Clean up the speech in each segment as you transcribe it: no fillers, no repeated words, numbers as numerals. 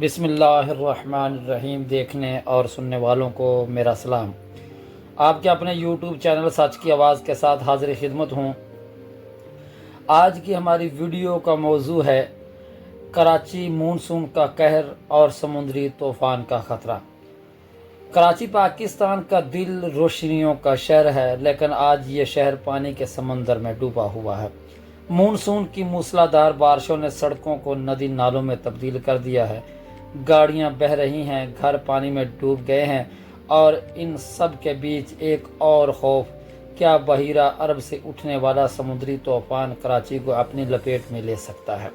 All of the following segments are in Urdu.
بسم اللہ الرحمن الرحیم۔ دیکھنے اور سننے والوں کو میرا سلام۔ آپ کے اپنے یوٹیوب چینل سچ کی آواز کے ساتھ حاضر خدمت ہوں۔ آج کی ہماری ویڈیو کا موضوع ہے کراچی مونسون کا قہر اور سمندری طوفان کا خطرہ۔ کراچی پاکستان کا دل روشنیوں کا شہر ہے، لیکن آج یہ شہر پانی کے سمندر میں ڈوبا ہوا ہے۔ مونسون کی موسلادھار بارشوں نے سڑکوں کو ندی نالوں میں تبدیل کر دیا ہے، گاڑیاں بہہ رہی ہیں، گھر پانی میں ڈوب گئے ہیں، اور ان سب کے بیچ ایک اور خوف، کیا بحیرہ عرب سے اٹھنے والا سمندری طوفان کراچی کو اپنی لپیٹ میں لے سکتا ہے؟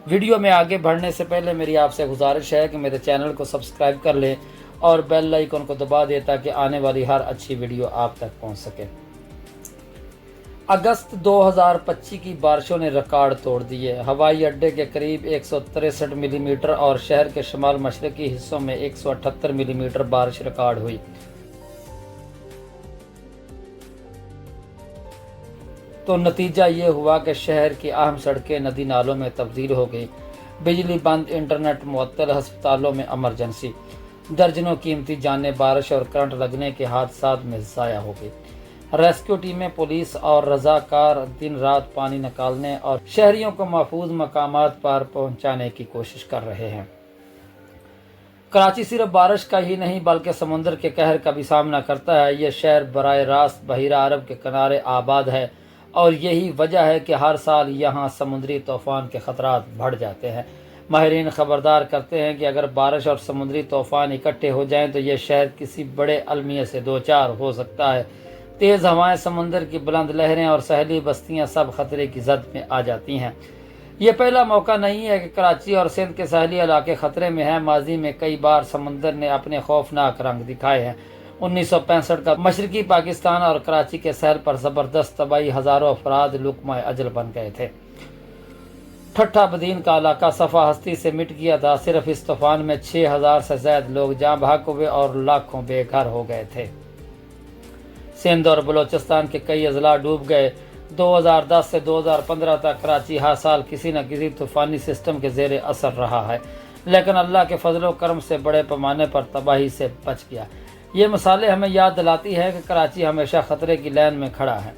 ویڈیو میں آگے بڑھنے سے پہلے میری آپ سے گزارش ہے کہ میرے چینل کو سبسکرائب کر لیں اور بیل آئیکن کو دبا دیں تاکہ آنے والی ہر اچھی ویڈیو آپ تک پہنچ سکے۔ اگست 2025 کی بارشوں نے ریکارڈ توڑ دیے۔ ہوائی اڈے کے قریب 163 ملی میٹر اور شہر کے شمال مشرقی حصوں میں 178 ملی میٹر بارش ریکارڈ ہوئی۔ تو نتیجہ یہ ہوا کہ شہر کی اہم سڑکیں ندی نالوں میں تبدیل ہو گئی، بجلی بند، انٹرنیٹ معطل، ہسپتالوں میں ایمرجنسی، درجنوں قیمتی جانیں بارش اور کرنٹ لگنے کے حادثات میں ضائع ہو گئی۔ ریسکیو ٹیمیں، پولیس اور رضاکار دن رات پانی نکالنے اور شہریوں کو محفوظ مقامات پر پہنچانے کی کوشش کر رہے ہیں۔ کراچی صرف بارش کا ہی نہیں بلکہ سمندر کے قہر کا بھی سامنا کرتا ہے۔ یہ شہر براہ راست بحیرہ عرب کے کنارے آباد ہے، اور یہی وجہ ہے کہ ہر سال یہاں سمندری طوفان کے خطرات بڑھ جاتے ہیں۔ ماہرین خبردار کرتے ہیں کہ اگر بارش اور سمندری طوفان اکٹھے ہو جائیں تو یہ شہر کسی بڑے المیہ سے دوچار ہو سکتا ہے۔ تیز ہوائیں، سمندر کی بلند لہریں اور ساحلی بستیاں سب خطرے کی زد میں آ جاتی ہیں۔ یہ پہلا موقع نہیں ہے کہ کراچی اور سندھ کے ساحلی علاقے خطرے میں ہیں۔ ماضی میں کئی بار سمندر نے اپنے خوفناک رنگ دکھائے ہیں۔ 1965 کا مشرقی پاکستان اور کراچی کے ساحل پر زبردست تباہی، ہزاروں افراد لقمہ اجل بن گئے تھے۔ ٹھٹھا بدین کا علاقہ صفحہ ہستی سے مٹ گیا تھا۔ صرف اس طوفان میں 6000 سے زائد لوگ جاں بحق ہوئے اور لاکھوں بے گھر ہو گئے تھے۔ سندھ اور بلوچستان کے کئی اضلاع ڈوب گئے۔ 2010 سے 2015 تک کراچی ہر سال کسی نہ کسی طوفانی سسٹم کے زیر اثر رہا ہے، لیکن اللہ کے فضل و کرم سے بڑے پیمانے پر تباہی سے بچ گیا۔ یہ مثالیں ہمیں یاد دلاتی ہے کہ کراچی ہمیشہ خطرے کی لین میں کھڑا ہے۔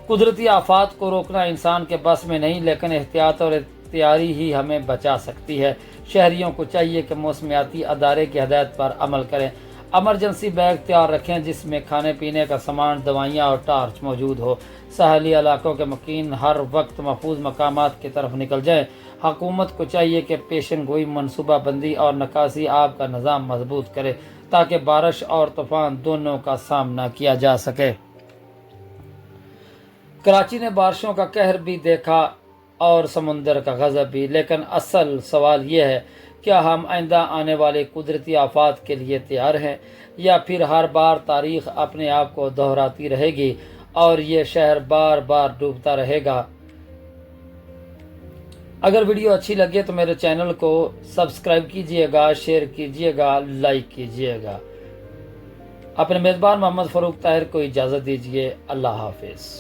قدرتی آفات کو روکنا انسان کے بس میں نہیں، لیکن احتیاط اور تیاری ہی ہمیں بچا سکتی ہے۔ شہریوں کو چاہیے کہ موسمیاتی ادارے کی ہدایت پر عمل کریں۔ ایمرجنسی بیگ تیار رکھیں جس میں کھانے پینے کا سامان، دوائیاں اور ٹارچ موجود ہو۔ ساحلی علاقوں کے مقیم ہر وقت محفوظ مقامات کی طرف نکل جائیں۔ حکومت کو چاہیے کہ پیشن گوئی، منصوبہ بندی اور نکاسی آب کا نظام مضبوط کرے تاکہ بارش اور طوفان دونوں کا سامنا کیا جا سکے۔ کراچی نے بارشوں کا قہر بھی دیکھا اور سمندر کا غضب بھی، لیکن اصل سوال یہ ہے، کیا ہم آئندہ آنے والے قدرتی آفات کے لیے تیار ہیں، یا پھر ہر بار تاریخ اپنے آپ کو دہراتی رہے گی اور یہ شہر بار بار ڈوبتا رہے گا؟ اگر ویڈیو اچھی لگے تو میرے چینل کو سبسکرائب کیجئے گا، شیئر کیجئے گا، لائک کیجئے گا۔ اپنے میزبان محمد فاروق طاہر کو اجازت دیجئے۔ اللہ حافظ۔